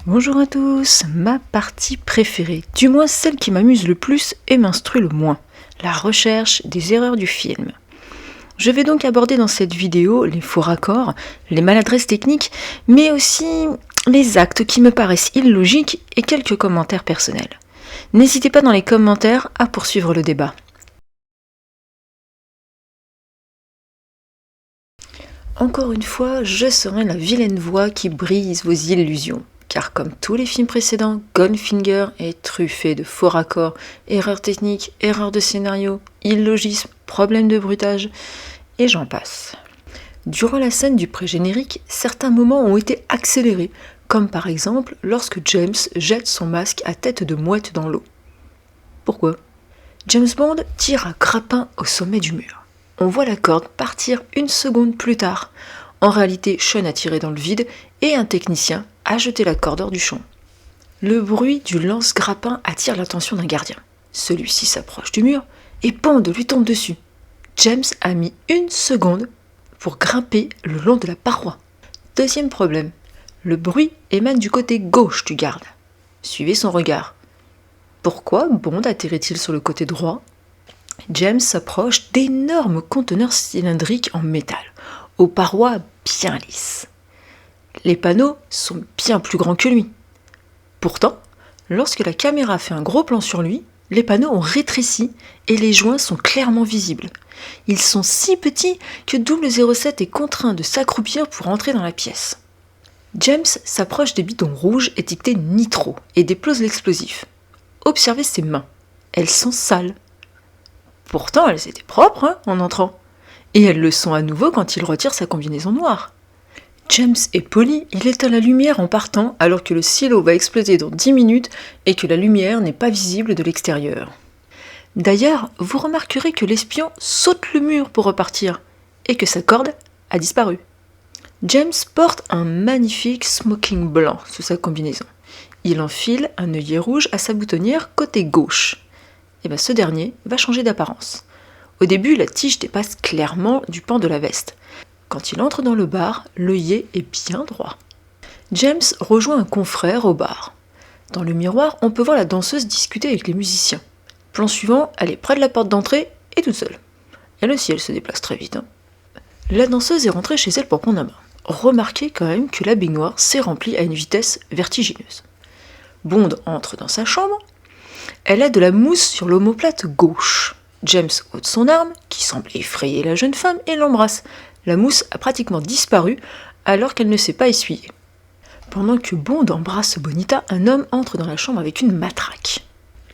Bonjour à tous, ma partie préférée, du moins celle qui m'amuse le plus et m'instruit le moins, la recherche des erreurs du film. Je vais donc aborder dans cette vidéo les faux raccords, les maladresses techniques, mais aussi les actes qui me paraissent illogiques et quelques commentaires personnels. N'hésitez pas dans les commentaires à poursuivre le débat. Encore une fois, je serai la vilaine voix qui brise vos illusions. Car comme tous les films précédents, Goldfinger est truffé de faux raccords, erreurs techniques, erreurs de scénario, illogisme, problèmes de bruitage, et j'en passe. Durant la scène du pré-générique, certains moments ont été accélérés, comme par exemple lorsque James jette son masque à tête de mouette dans l'eau. Pourquoi ? James Bond tire un grappin au sommet du mur. On voit la corde partir une seconde plus tard. En réalité, Sean a tiré dans le vide et un technicien a jeté la corde hors du champ. Le bruit du lance-grappin attire l'attention d'un gardien. Celui-ci s'approche du mur et Bond lui tombe dessus. James a mis une seconde pour grimper le long de la paroi. Deuxième problème, le bruit émane du côté gauche du garde. Suivez son regard. Pourquoi Bond atterrit-il sur le côté droit ? James s'approche d'énormes conteneurs cylindriques en métal, aux parois bien lisses. Les panneaux sont bien plus grands que lui. Pourtant, lorsque la caméra fait un gros plan sur lui, les panneaux ont rétréci et les joints sont clairement visibles. Ils sont si petits que 007 est contraint de s'accroupir pour entrer dans la pièce. James s'approche des bidons rouges étiquetés nitro et dépose l'explosif. Observez ses mains. Elles sont sales. Pourtant, elles étaient propres en entrant. Et elles le sont à nouveau quand il retire sa combinaison noire. James est poli, il éteint la lumière en partant alors que le silo va exploser dans 10 minutes et que la lumière n'est pas visible de l'extérieur. D'ailleurs, vous remarquerez que l'espion saute le mur pour repartir et que sa corde a disparu. James porte un magnifique smoking blanc sous sa combinaison. Il enfile un œillet rouge à sa boutonnière côté gauche. Et ce dernier va changer d'apparence. Au début, la tige dépasse clairement du pan de la veste. Quand il entre dans le bar, l'œillet est bien droit. James rejoint un confrère au bar. Dans le miroir, on peut voir la danseuse discuter avec les musiciens. Plan suivant, elle est près de la porte d'entrée et toute seule. Elle aussi, elle se déplace très vite. La danseuse est rentrée chez elle pour prendre un bain. Remarquez quand même que la baignoire s'est remplie à une vitesse vertigineuse. Bond entre dans sa chambre. Elle a de la mousse sur l'omoplate gauche. James ôte son arme, qui semble effrayer la jeune femme, et l'embrasse. La mousse a pratiquement disparu alors qu'elle ne s'est pas essuyée. Pendant que Bond embrasse Bonita, un homme entre dans la chambre avec une matraque.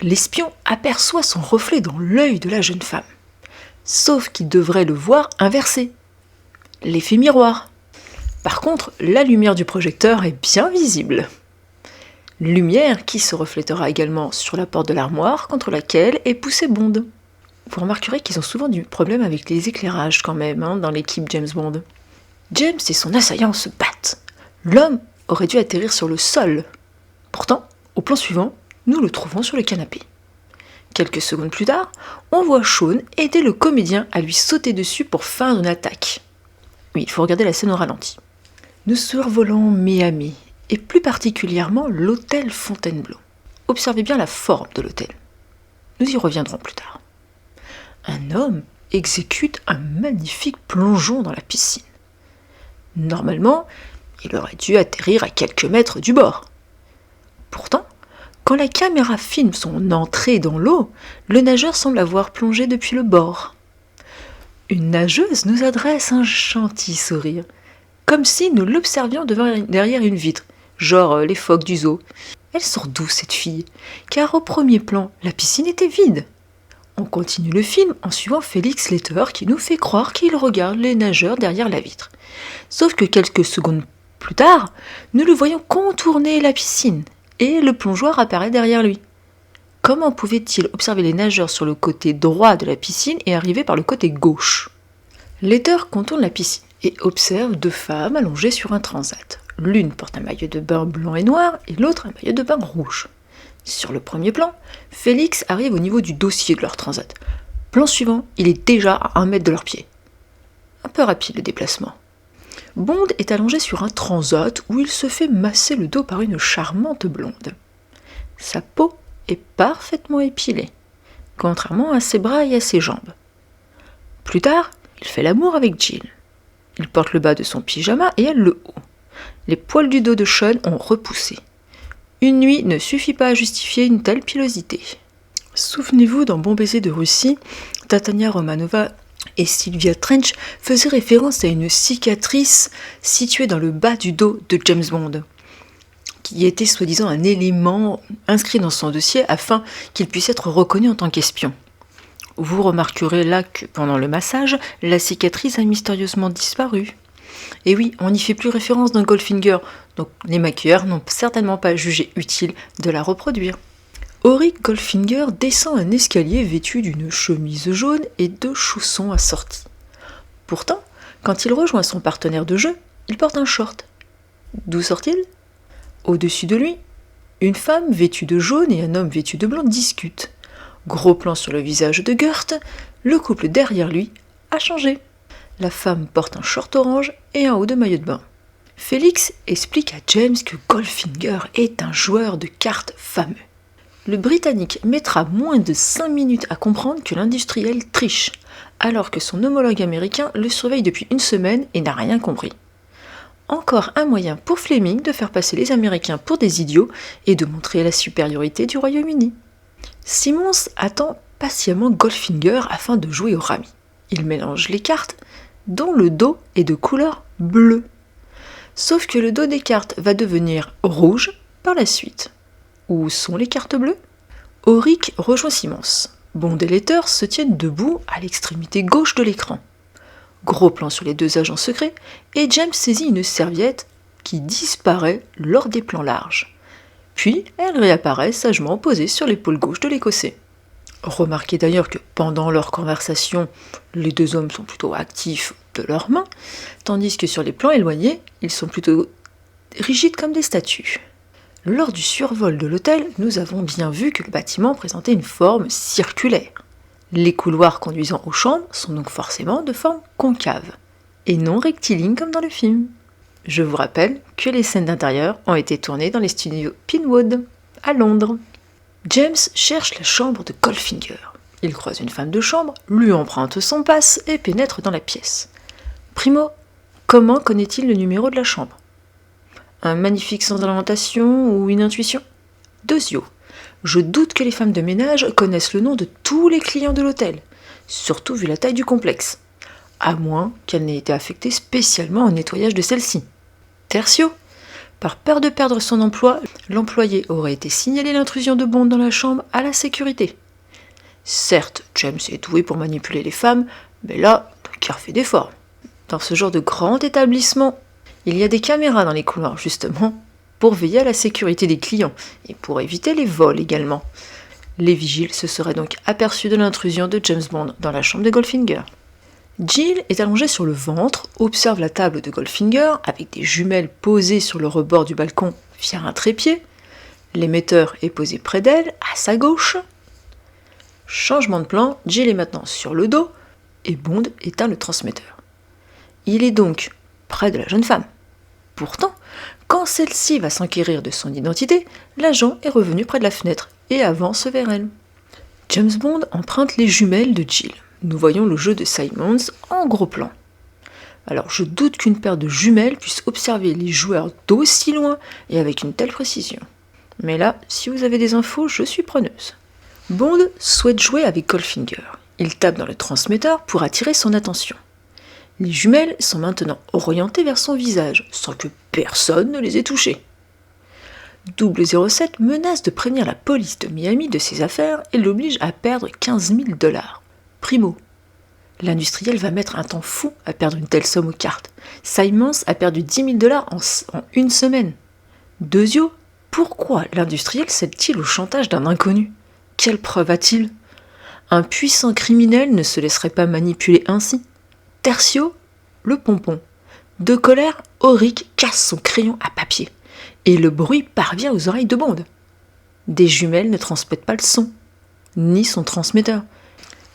L'espion aperçoit son reflet dans l'œil de la jeune femme. Sauf qu'il devrait le voir inversé. L'effet miroir. Par contre, la lumière du projecteur est bien visible. Lumière qui se reflétera également sur la porte de l'armoire contre laquelle est poussé Bond. Vous remarquerez qu'ils ont souvent du problème avec les éclairages quand même dans l'équipe James Bond. James et son assaillant se battent. L'homme aurait dû atterrir sur le sol. Pourtant, au plan suivant, nous le trouvons sur le canapé. Quelques secondes plus tard, on voit Sean aider le comédien à lui sauter dessus pour feindre une attaque. Oui, il faut regarder la scène au ralenti. Nous survolons Miami, et plus particulièrement l'hôtel Fontainebleau. Observez bien la forme de l'hôtel. Nous y reviendrons plus tard. Un homme exécute un magnifique plongeon dans la piscine. Normalement, il aurait dû atterrir à quelques mètres du bord. Pourtant, quand la caméra filme son entrée dans l'eau, le nageur semble avoir plongé depuis le bord. Une nageuse nous adresse un gentil sourire, comme si nous l'observions derrière une vitre, genre les phoques du zoo. Elle sort d'où cette fille ? Car au premier plan, la piscine était vide. On continue le film en suivant Felix Leiter qui nous fait croire qu'il regarde les nageurs derrière la vitre. Sauf que quelques secondes plus tard, nous le voyons contourner la piscine et le plongeoir apparaît derrière lui. Comment pouvait-il observer les nageurs sur le côté droit de la piscine et arriver par le côté gauche ? Leiter contourne la piscine et observe deux femmes allongées sur un transat. L'une porte un maillot de bain blanc et noir et l'autre un maillot de bain rouge. Sur le premier plan, Félix arrive au niveau du dossier de leur transat. Plan suivant, il est déjà à 1 mètre de leurs pieds. Un peu rapide le déplacement. Bond est allongé sur un transat où il se fait masser le dos par une charmante blonde. Sa peau est parfaitement épilée, contrairement à ses bras et à ses jambes. Plus tard, il fait l'amour avec Jill. Il porte le bas de son pyjama et elle le haut. Les poils du dos de Sean ont repoussé. Une nuit ne suffit pas à justifier une telle pilosité. Souvenez-vous, dans Bon baiser de Russie, Tatiana Romanova et Sylvia Trench faisaient référence à une cicatrice située dans le bas du dos de James Bond, qui était soi-disant un élément inscrit dans son dossier afin qu'il puisse être reconnu en tant qu'espion. Vous remarquerez là que pendant le massage, la cicatrice a mystérieusement disparu. Et oui, on n'y fait plus référence dans Goldfinger, donc les maquilleurs n'ont certainement pas jugé utile de la reproduire. Auric Goldfinger descend un escalier vêtu d'une chemise jaune et de chaussons assortis. Pourtant, quand il rejoint son partenaire de jeu, il porte un short. D'où sort-il ? Au-dessus de lui, une femme vêtue de jaune et un homme vêtu de blanc discutent. Gros plan sur le visage de Gert, le couple derrière lui a changé. La femme porte un short orange et un haut de maillot de bain. Félix explique à James que Goldfinger est un joueur de cartes fameux. Le Britannique mettra moins de 5 minutes à comprendre que l'industriel triche, alors que son homologue américain le surveille depuis une semaine et n'a rien compris. Encore un moyen pour Fleming de faire passer les Américains pour des idiots et de montrer la supériorité du Royaume-Uni. Simmons attend patiemment Goldfinger afin de jouer au rami. Il mélange les cartes, dont le dos est de couleur bleue. Sauf que le dos des cartes va devenir rouge par la suite. Où sont les cartes bleues ? Auric rejoint Simmons. Bond et Letter se tiennent debout à l'extrémité gauche de l'écran. Gros plan sur les deux agents secrets, et James saisit une serviette qui disparaît lors des plans larges. Puis elle réapparaît sagement posée sur l'épaule gauche de l'Écossais. Remarquez d'ailleurs que pendant leur conversation, les deux hommes sont plutôt actifs de leurs mains, tandis que sur les plans éloignés, ils sont plutôt rigides comme des statues. Lors du survol de l'hôtel, nous avons bien vu que le bâtiment présentait une forme circulaire. Les couloirs conduisant aux chambres sont donc forcément de forme concave, et non rectiligne comme dans le film. Je vous rappelle que les scènes d'intérieur ont été tournées dans les studios Pinewood, à Londres. James cherche la chambre de Goldfinger. Il croise une femme de chambre, lui emprunte son passe et pénètre dans la pièce. Primo, comment connaît-il le numéro de la chambre ? Un magnifique sens de l'orientation ou une intuition ? Deuxio, je doute que les femmes de ménage connaissent le nom de tous les clients de l'hôtel, surtout vu la taille du complexe, à moins qu'elle n'ait été affectée spécialement au nettoyage de celle-ci. Tertio, par peur de perdre son emploi, l'employé aurait été signalé l'intrusion de Bond dans la chambre à la sécurité. Certes, James est doué pour manipuler les femmes, mais là, qui refait d'efforts. Dans ce genre de grand établissement, il y a des caméras dans les couloirs, justement, pour veiller à la sécurité des clients et pour éviter les vols également. Les vigiles se seraient donc aperçus de l'intrusion de James Bond dans la chambre de Goldfinger. Jill est allongée sur le ventre, observe la table de Goldfinger avec des jumelles posées sur le rebord du balcon via un trépied. L'émetteur est posé près d'elle, à sa gauche. Changement de plan, Jill est maintenant sur le dos et Bond éteint le transmetteur. Il est donc près de la jeune femme. Pourtant, quand celle-ci va s'enquérir de son identité, l'agent est revenu près de la fenêtre et avance vers elle. James Bond emprunte les jumelles de Jill. Nous voyons le jeu de Simmons en gros plan. Alors je doute qu'une paire de jumelles puisse observer les joueurs d'aussi loin et avec une telle précision. Mais là, si vous avez des infos, je suis preneuse. Bond souhaite jouer avec Goldfinger. Il tape dans le transmetteur pour attirer son attention. Les jumelles sont maintenant orientées vers son visage, sans que personne ne les ait touchées. 007 menace de prévenir la police de Miami de ses affaires et l'oblige à perdre 15 000 $. Primo, l'industriel va mettre un temps fou à perdre une telle somme aux cartes. Simmons a perdu 10 000 $ en une semaine. Deuxio, pourquoi l'industriel cède-t-il au chantage d'un inconnu ? Quelle preuve a-t-il ? Un puissant criminel ne se laisserait pas manipuler ainsi. Tertio, le pompon. De colère, Auric casse son crayon à papier. Et le bruit parvient aux oreilles de Bond. Des jumelles ne transmettent pas le son, ni son transmetteur.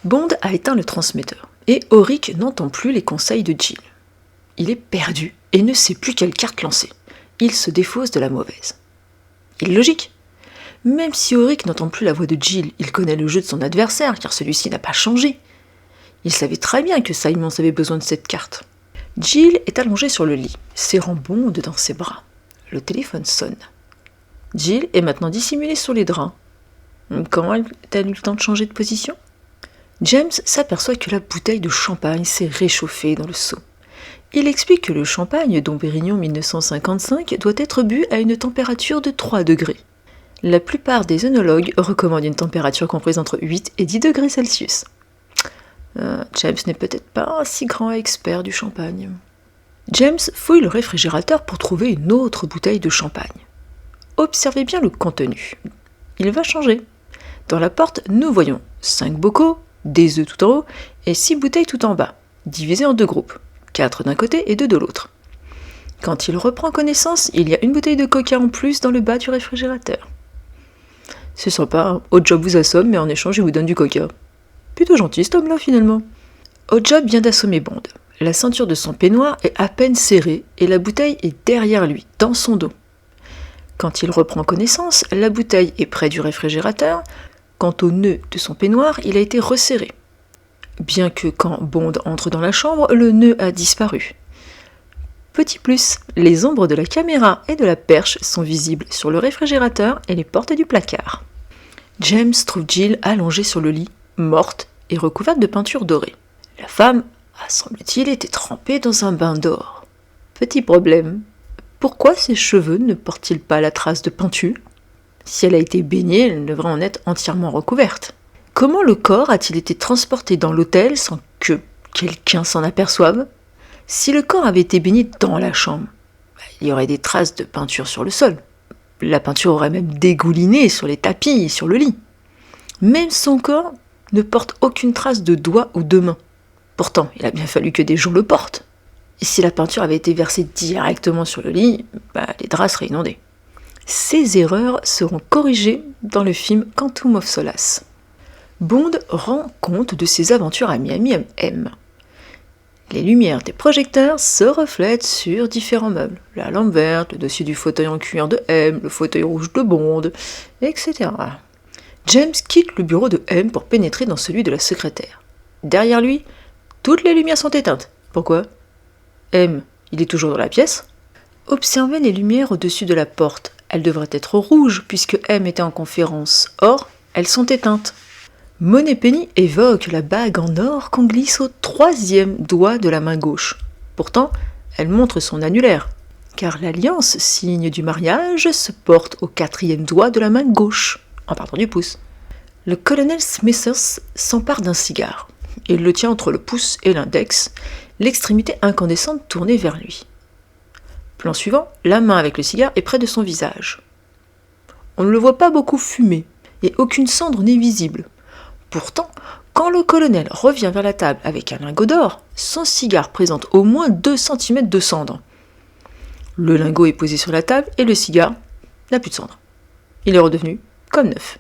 Bond a éteint le transmetteur, et Auric n'entend plus les conseils de Jill. il est perdu et ne sait plus quelle carte lancer. Il se défausse de la mauvaise. Il est logique. Même si Auric n'entend plus la voix de Jill, il connaît le jeu de son adversaire car celui-ci n'a pas changé. Il savait très bien que Simons avait besoin de cette carte. Jill est allongée sur le lit, serrant Bond dans ses bras. Le téléphone sonne. Jill est maintenant dissimulée sous les draps. Comment a-t-elle eu le temps de changer de position ? James s'aperçoit que la bouteille de champagne s'est réchauffée dans le seau. Il explique que le champagne, dont Pérignon 1955, doit être bu à une température de 3 degrés. La plupart des œnologues recommandent une température comprise entre 8 et 10 degrés Celsius. James n'est peut-être pas un si grand expert du champagne. James fouille le réfrigérateur pour trouver une autre bouteille de champagne. Observez bien le contenu. Il va changer. Dans la porte, nous voyons 5 bocaux, des œufs tout en haut et 6 bouteilles tout en bas, divisées en 2 groupes, 4 d'un côté et 2 de l'autre. Quand il reprend connaissance, il y a une bouteille de coca en plus dans le bas du réfrigérateur. C'est sympa, Oddjob vous assomme, mais en échange il vous donne du coca. Plutôt gentil cet homme-là finalement. Oddjob vient d'assommer Bond. La ceinture de son peignoir est à peine serrée et la bouteille est derrière lui, dans son dos. Quand il reprend connaissance, la bouteille est près du réfrigérateur. Quant au nœud de son peignoir, il a été resserré. Bien que quand Bond entre dans la chambre, le nœud a disparu. Petit plus, les ombres de la caméra et de la perche sont visibles sur le réfrigérateur et les portes du placard. James trouve Jill allongée sur le lit, morte et recouverte de peinture dorée. La femme a, semble-t-il, été trempée dans un bain d'or. Petit problème, pourquoi ses cheveux ne portent-ils pas la trace de peinture ? Si elle a été baignée, elle devrait en être entièrement recouverte. Comment le corps a-t-il été transporté dans l'hôtel sans que quelqu'un s'en aperçoive ? Si le corps avait été baigné dans la chambre, il y aurait des traces de peinture sur le sol. La peinture aurait même dégouliné sur les tapis et sur le lit. Même son corps ne porte aucune trace de doigt ou de main. Pourtant, il a bien fallu que des gens le portent. Et si la peinture avait été versée directement sur le lit, les draps seraient inondés. Ces erreurs seront corrigées dans le film Quantum of Solace. Bond rend compte de ses aventures à Miami M. Les lumières des projecteurs se reflètent sur différents meubles. La lampe verte, le dessus du fauteuil en cuir de M, le fauteuil rouge de Bond, etc. James quitte le bureau de M pour pénétrer dans celui de la secrétaire. Derrière lui, toutes les lumières sont éteintes. Pourquoi ? M, il est toujours dans la pièce. Observez les lumières au-dessus de la porte. Elles devraient être rouges puisque M était en conférence. Or, elles sont éteintes. Moneypenny évoque la bague en or qu'on glisse au 3e doigt de la main gauche. Pourtant, elle montre son annulaire, car l'alliance, signe du mariage, se porte au 4e doigt de la main gauche, en partant du pouce. Le colonel Smithers s'empare d'un cigare. Il le tient entre le pouce et l'index, l'extrémité incandescente tournée vers lui. Plan suivant, la main avec le cigare est près de son visage. On ne le voit pas beaucoup fumer, et aucune cendre n'est visible. Pourtant, quand le colonel revient vers la table avec un lingot d'or, son cigare présente au moins 2 cm de cendre. Le lingot est posé sur la table et le cigare n'a plus de cendre. Il est redevenu comme neuf.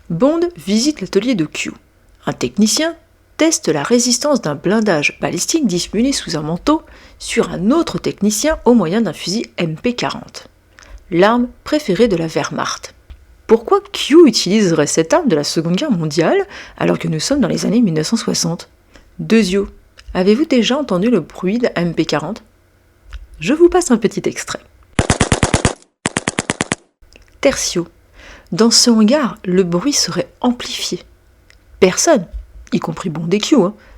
Bond visite l'atelier de Q. Un technicien teste la résistance d'un blindage balistique dissimulé sous un manteau sur un autre technicien au moyen d'un fusil MP40, l'arme préférée de la Wehrmacht. Pourquoi Q utiliserait cette arme de la Seconde Guerre mondiale alors que nous sommes dans les années 1960 ? Deuxio, avez-vous déjà entendu le bruit d'un MP40 ? Je vous passe un petit extrait. Tertio, dans ce hangar, le bruit serait amplifié. Personne, y compris Bond et Q,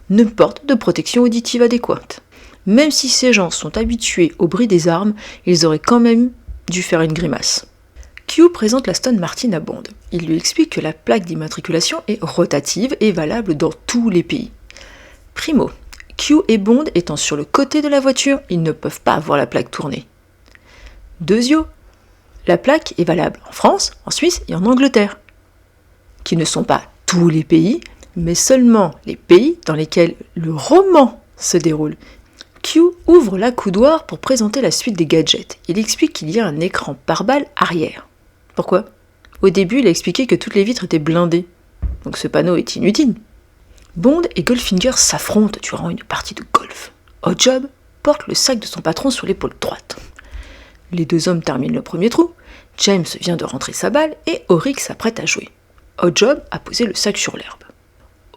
ne porte de protection auditive adéquate. Même si ces gens sont habitués au bruit des armes, ils auraient quand même dû faire une grimace. Q présente l'Aston Martin à Bond. Il lui explique que la plaque d'immatriculation est rotative et valable dans tous les pays. Primo, Q et Bond étant sur le côté de la voiture, ils ne peuvent pas voir la plaque tourner. Deuxio, la plaque est valable en France, en Suisse et en Angleterre, qui ne sont pas tous les pays, mais seulement les pays dans lesquels le roman se déroule. Q ouvre la coudoir pour présenter la suite des gadgets. Il explique qu'il y a un écran pare-balles arrière. Pourquoi ? Au début, il a expliqué que toutes les vitres étaient blindées, donc ce panneau est inutile. Bond et Goldfinger s'affrontent durant une partie de golf. Oddjob porte le sac de son patron sur l'épaule droite. Les deux hommes terminent le premier trou, James vient de rentrer sa balle et Auric s'apprête à jouer. Oddjob a posé le sac sur l'herbe.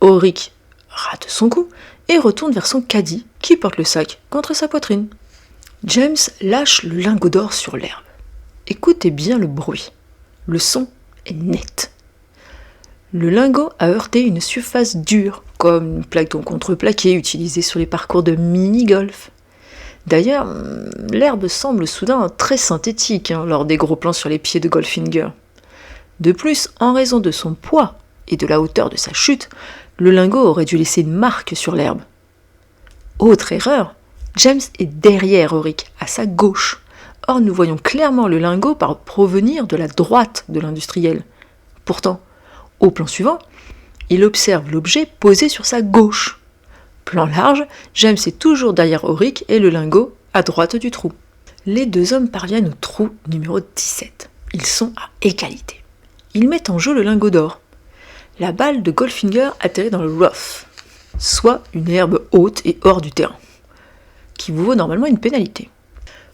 Auric rate son coup et retourne vers son caddie qui porte le sac contre sa poitrine. James lâche le lingot d'or sur l'herbe. Écoutez bien le bruit. Le son est net. Le lingot a heurté une surface dure, comme une plaque en contreplaqué utilisée sur les parcours de mini-golf. D'ailleurs, l'herbe semble soudain très synthétique lors des gros plans sur les pieds de Goldfinger. De plus, en raison de son poids et de la hauteur de sa chute, le lingot aurait dû laisser une marque sur l'herbe. Autre erreur, James est derrière Auric, à sa gauche. Or, nous voyons clairement le lingot provenir de la droite de l'industriel. Pourtant, au plan suivant, il observe l'objet posé sur sa gauche. Plan large, James est toujours derrière Auric et le lingot à droite du trou. Les deux hommes parviennent au trou numéro 17. Ils sont à égalité. Ils mettent en jeu le lingot d'or. La balle de Goldfinger atterrit dans le rough, soit une herbe haute et hors du terrain, qui vous vaut normalement une pénalité.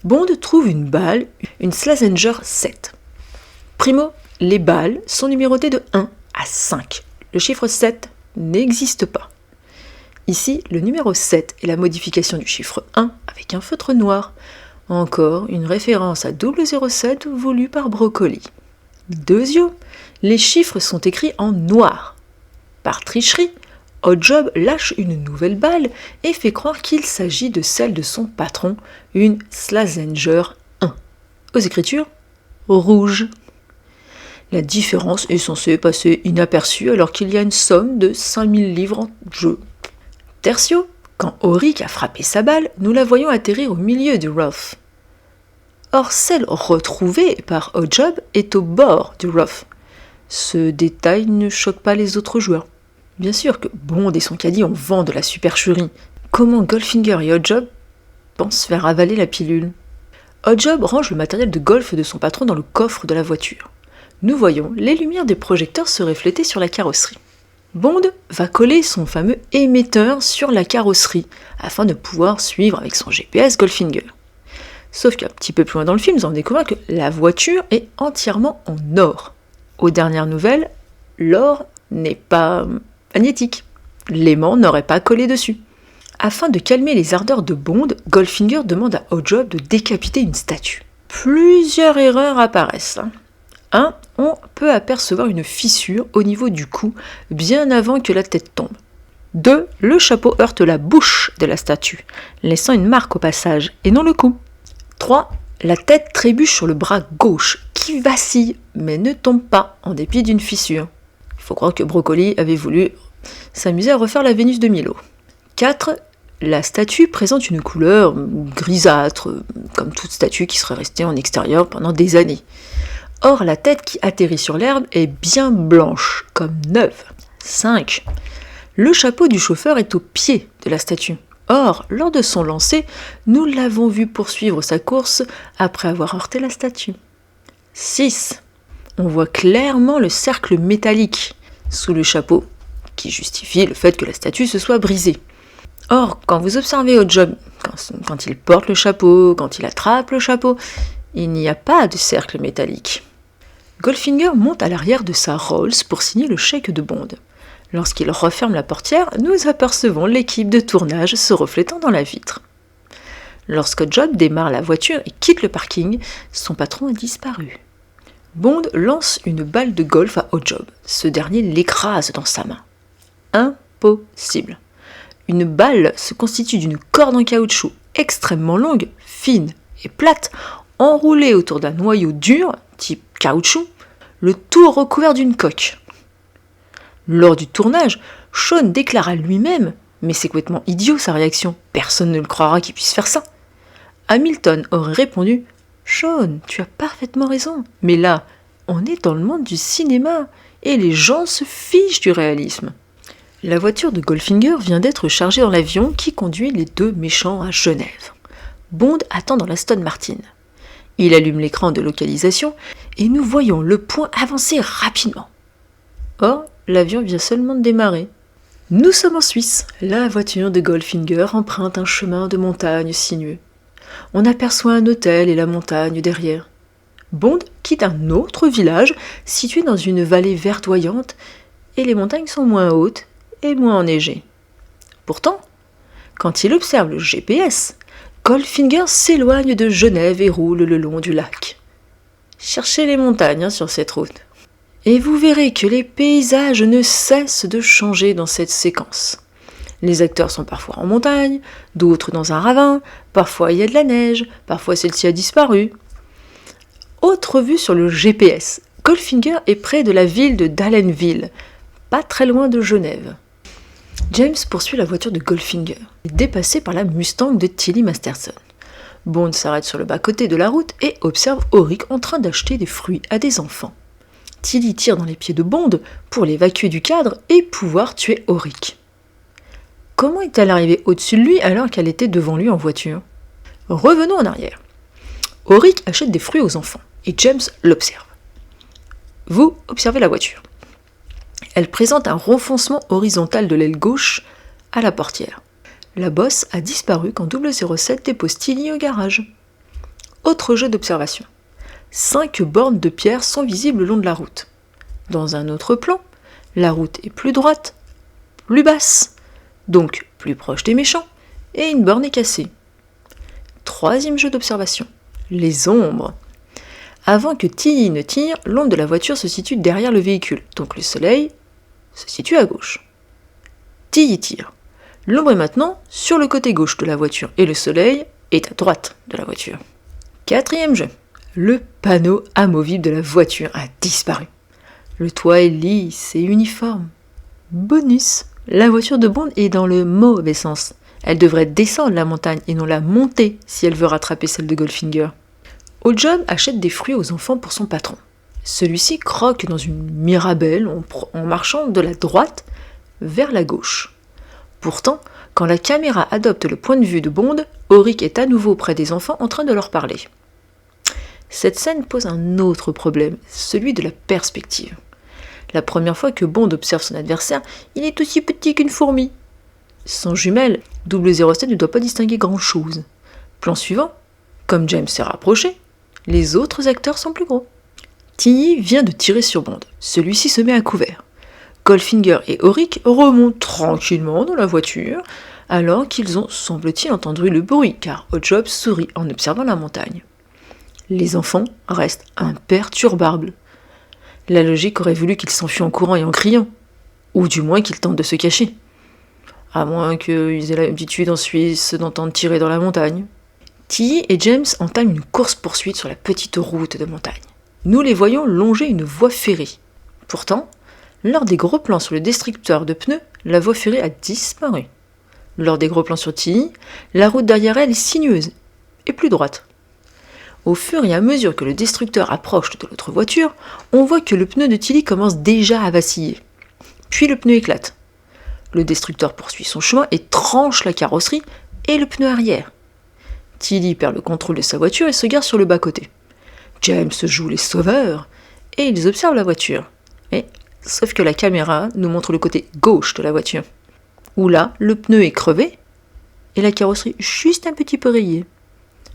Bond trouve une balle, une Slazenger 7. Primo, les balles sont numérotées de 1 à 5. Le chiffre 7 n'existe pas. Ici, le numéro 7 est la modification du chiffre 1 avec un feutre noir. Encore une référence à 007 voulue par Broccoli. Deuxièmement, les chiffres sont écrits en noir. Par tricherie, Oddjob lâche une nouvelle balle et fait croire qu'il s'agit de celle de son patron, une Slazenger 1. Aux écritures, rouge. La différence est censée passer inaperçue alors qu'il y a une somme de 5000 livres en jeu. Tertio, quand Auric a frappé sa balle, nous la voyons atterrir au milieu du rough. Or, celle retrouvée par Oddjob est au bord du rough. Ce détail ne choque pas les autres joueurs. Bien sûr que Bond et son caddie ont vent de la supercherie. Comment Goldfinger et Oddjob pensent faire avaler la pilule? Oddjob range le matériel de golf de son patron dans le coffre de la voiture. Nous voyons les lumières des projecteurs se refléter sur la carrosserie. Bond va coller son fameux émetteur sur la carrosserie afin de pouvoir suivre avec son GPS Goldfinger. Sauf qu'un petit peu plus loin dans le film, nous allons découvrir que la voiture est entièrement en or. Aux dernières nouvelles, l'or n'est pas magnétique. L'aimant n'aurait pas collé dessus. Afin de calmer les ardeurs de Bond, Goldfinger demande à Oddjob de décapiter une statue. Plusieurs erreurs apparaissent. 1. On peut apercevoir une fissure au niveau du cou bien avant que la tête tombe. 2. Le chapeau heurte la bouche de la statue, laissant une marque au passage, et non le cou. 3. La tête trébuche sur le bras gauche, qui vacille, mais ne tombe pas, en dépit d'une fissure. Il faut croire que Broccoli avait voulu s'amuser à refaire la Vénus de Milo. 4. La statue présente une couleur grisâtre, comme toute statue qui serait restée en extérieur pendant des années. Or, la tête qui atterrit sur l'herbe est bien blanche, comme neuve. 5. Le chapeau du chauffeur est au pied de la statue. Or, lors de son lancer, nous l'avons vu poursuivre sa course après avoir heurté la statue. 6. On voit clairement le cercle métallique sous le chapeau, qui justifie le fait que la statue se soit brisée. Or, quand vous observez Oddjob, quand il porte le chapeau, quand il attrape le chapeau, il n'y a pas de cercle métallique. Goldfinger monte à l'arrière de sa Rolls pour signer le chèque de Bond. Lorsqu'il referme la portière, nous apercevons l'équipe de tournage se reflétant dans la vitre. Lorsque Job démarre la voiture et quitte le parking, son patron a disparu. Bond lance une balle de golf à Oddjob. Ce dernier l'écrase dans sa main. Impossible. Une balle se constitue d'une corde en caoutchouc extrêmement longue, fine et plate, enroulée autour d'un noyau dur, type caoutchouc, le tout recouvert d'une coque. Lors du tournage, Sean déclara à lui-même « Mais c'est complètement idiot sa réaction, personne ne le croira qu'il puisse faire ça ». Hamilton aurait répondu « Sean, tu as parfaitement raison, mais là, on est dans le monde du cinéma et les gens se fichent du réalisme ». La voiture de Goldfinger vient d'être chargée dans l'avion qui conduit les deux méchants à Genève. Bond attend dans l'Aston Martin. Il allume l'écran de localisation et nous voyons le point avancer rapidement. Or, l'avion vient seulement de démarrer. Nous sommes en Suisse. La voiture de Goldfinger emprunte un chemin de montagne sinueux. On aperçoit un hôtel et la montagne derrière. Bond quitte un autre village situé dans une vallée verdoyante et les montagnes sont moins hautes et moins enneigées. Pourtant, quand il observe le GPS, Goldfinger s'éloigne de Genève et roule le long du lac. Cherchez les montagnes sur cette route. Et vous verrez que les paysages ne cessent de changer dans cette séquence. Les acteurs sont parfois en montagne, d'autres dans un ravin, parfois il y a de la neige, parfois celle-ci a disparu. Autre vue sur le GPS, Goldfinger est près de la ville de Dallenville, pas très loin de Genève. James poursuit la voiture de Goldfinger, dépassé par la Mustang de Tilly Masterson. Bond s'arrête sur le bas-côté de la route et observe Auric en train d'acheter des fruits à des enfants. Tilly tire dans les pieds de Bond pour l'évacuer du cadre et pouvoir tuer Auric. Comment est-elle arrivée au-dessus de lui alors qu'elle était devant lui en voiture ? Revenons en arrière. Auric achète des fruits aux enfants et James l'observe. Vous observez la voiture. Elle présente un renfoncement horizontal de l'aile gauche à la portière. La bosse a disparu quand 007 dépose Tilly au garage. Autre jeu d'observation. 5 bornes de pierre sont visibles le long de la route. Dans un autre plan, la route est plus droite, plus basse, donc plus proche des méchants, et une borne est cassée. Troisième jeu d'observation. Les ombres. Avant que Tilly ne tire, l'ombre de la voiture se situe derrière le véhicule, donc le soleil se situe à gauche. Tilly tire. L'ombre est maintenant sur le côté gauche de la voiture et le soleil est à droite de la voiture. Quatrième jeu. Le panneau amovible de la voiture a disparu. Le toit est lisse et uniforme. Bonus. La voiture de Bond est dans le mauvais sens. Elle devrait descendre la montagne et non la monter si elle veut rattraper celle de Goldfinger. Oddjob achète des fruits aux enfants pour son patron. Celui-ci croque dans une mirabelle en marchant de la droite vers la gauche. Pourtant, quand la caméra adopte le point de vue de Bond, Auric est à nouveau près des enfants en train de leur parler. Cette scène pose un autre problème, celui de la perspective. La première fois que Bond observe son adversaire, il est aussi petit qu'une fourmi. Sans jumelle, 007 ne doit pas distinguer grand-chose. Plan suivant, comme James s'est rapproché, les autres acteurs sont plus gros. Tilly vient de tirer sur Bond. Celui-ci se met à couvert. Goldfinger et Auric remontent tranquillement dans la voiture, alors qu'ils ont, semble-t-il, entendu le bruit, car Oddjob sourit en observant la montagne. Les enfants restent imperturbables. La logique aurait voulu qu'ils s'enfuient en courant et en criant, ou du moins qu'ils tentent de se cacher. À moins qu'ils aient l'habitude en Suisse d'entendre tirer dans la montagne. Tilly et James entament une course-poursuite sur la petite route de montagne. Nous les voyons longer une voie ferrée. Pourtant, lors des gros plans sur le destructeur de pneus, la voie ferrée a disparu. Lors des gros plans sur Tilly, la route derrière elle est sinueuse et plus droite. Au fur et à mesure que le destructeur approche de l'autre voiture, on voit que le pneu de Tilly commence déjà à vaciller. Puis le pneu éclate. Le destructeur poursuit son chemin et tranche la carrosserie et le pneu arrière. Tilly perd le contrôle de sa voiture et se gare sur le bas-côté. James joue les sauveurs et ils observent la voiture. Sauf que la caméra nous montre le côté gauche de la voiture, où là, le pneu est crevé et la carrosserie juste un petit peu rayée.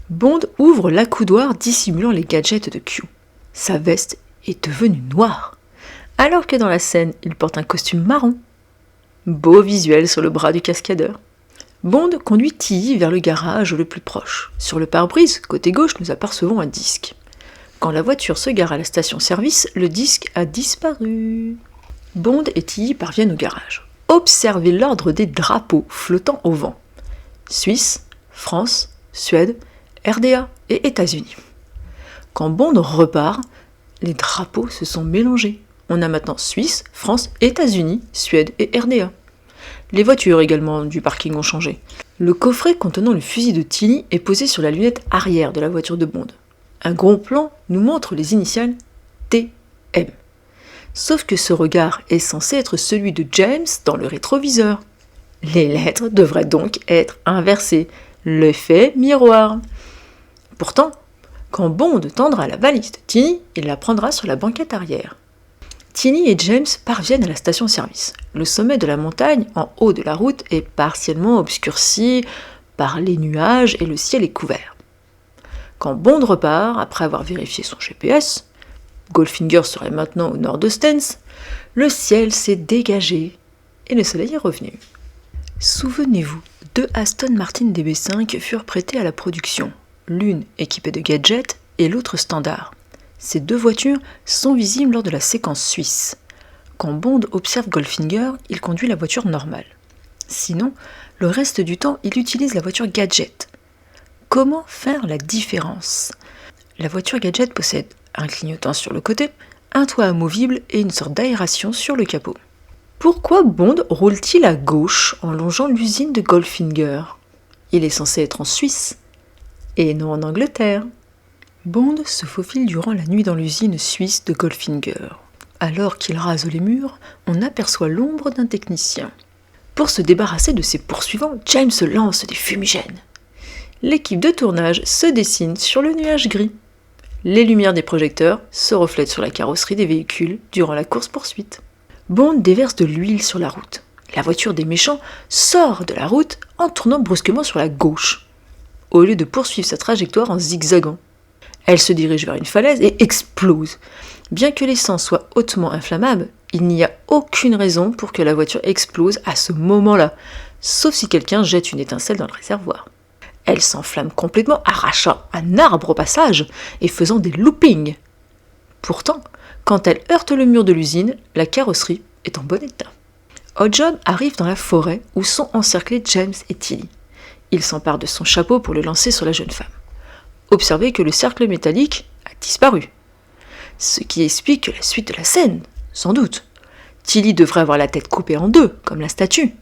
Bond ouvre l'accoudoir dissimulant les gadgets de Q. Sa veste est devenue noire, alors que dans la scène, il porte un costume marron. Beau visuel sur le bras du cascadeur. Bond conduit Tilly vers le garage le plus proche. Sur le pare-brise, côté gauche, nous apercevons un disque. Quand la voiture se gare à la station-service, le disque a disparu. Bond et Tilly parviennent au garage. Observez l'ordre des drapeaux flottant au vent. Suisse, France, Suède, RDA et États-Unis. Quand Bond repart, les drapeaux se sont mélangés. On a maintenant Suisse, France, États-Unis, Suède et RDA. Les voitures également du parking ont changé. Le coffret contenant le fusil de Tilly est posé sur la lunette arrière de la voiture de Bond. Un gros plan nous montre les initiales TM. Sauf que ce regard est censé être celui de James dans le rétroviseur. Les lettres devraient donc être inversées. L'effet miroir. Pourtant, quand Bond tendra la valise de Tilly, il la prendra sur la banquette arrière. Tilly et James parviennent à la station-service. Le sommet de la montagne, en haut de la route, est partiellement obscurci par les nuages et le ciel est couvert. Quand Bond repart, après avoir vérifié son GPS, Goldfinger serait maintenant au nord de Stens, le ciel s'est dégagé et le soleil est revenu. Souvenez-vous, 2 Aston Martin DB5 furent prêtés à la production, l'une équipée de gadgets et l'autre standard. Ces 2 voitures sont visibles lors de la séquence suisse. Quand Bond observe Goldfinger, il conduit la voiture normale. Sinon, le reste du temps, il utilise la voiture gadget. Comment faire la différence ? La voiture gadget possède un clignotant sur le côté, un toit amovible et une sorte d'aération sur le capot. Pourquoi Bond roule-t-il à gauche en longeant l'usine de Goldfinger ? Il est censé être en Suisse, et non en Angleterre. Bond se faufile durant la nuit dans l'usine suisse de Goldfinger. Alors qu'il rase les murs, on aperçoit l'ombre d'un technicien. Pour se débarrasser de ses poursuivants, James lance des fumigènes. L'équipe de tournage se dessine sur le nuage gris. Les lumières des projecteurs se reflètent sur la carrosserie des véhicules durant la course-poursuite. Bond déverse de l'huile sur la route. La voiture des méchants sort de la route en tournant brusquement sur la gauche, au lieu de poursuivre sa trajectoire en zigzagant. Elle se dirige vers une falaise et explose. Bien que l'essence soit hautement inflammable, il n'y a aucune raison pour que la voiture explose à ce moment-là, sauf si quelqu'un jette une étincelle dans le réservoir. Elle s'enflamme complètement, arrachant un arbre au passage et faisant des loopings. Pourtant, quand elle heurte le mur de l'usine, la carrosserie est en bon état. Oddjob arrive dans la forêt où sont encerclés James et Tilly. Il s'empare de son chapeau pour le lancer sur la jeune femme. Observez que le cercle métallique a disparu. Ce qui explique que la suite de la scène, sans doute. Tilly devrait avoir la tête coupée en 2, comme la statue.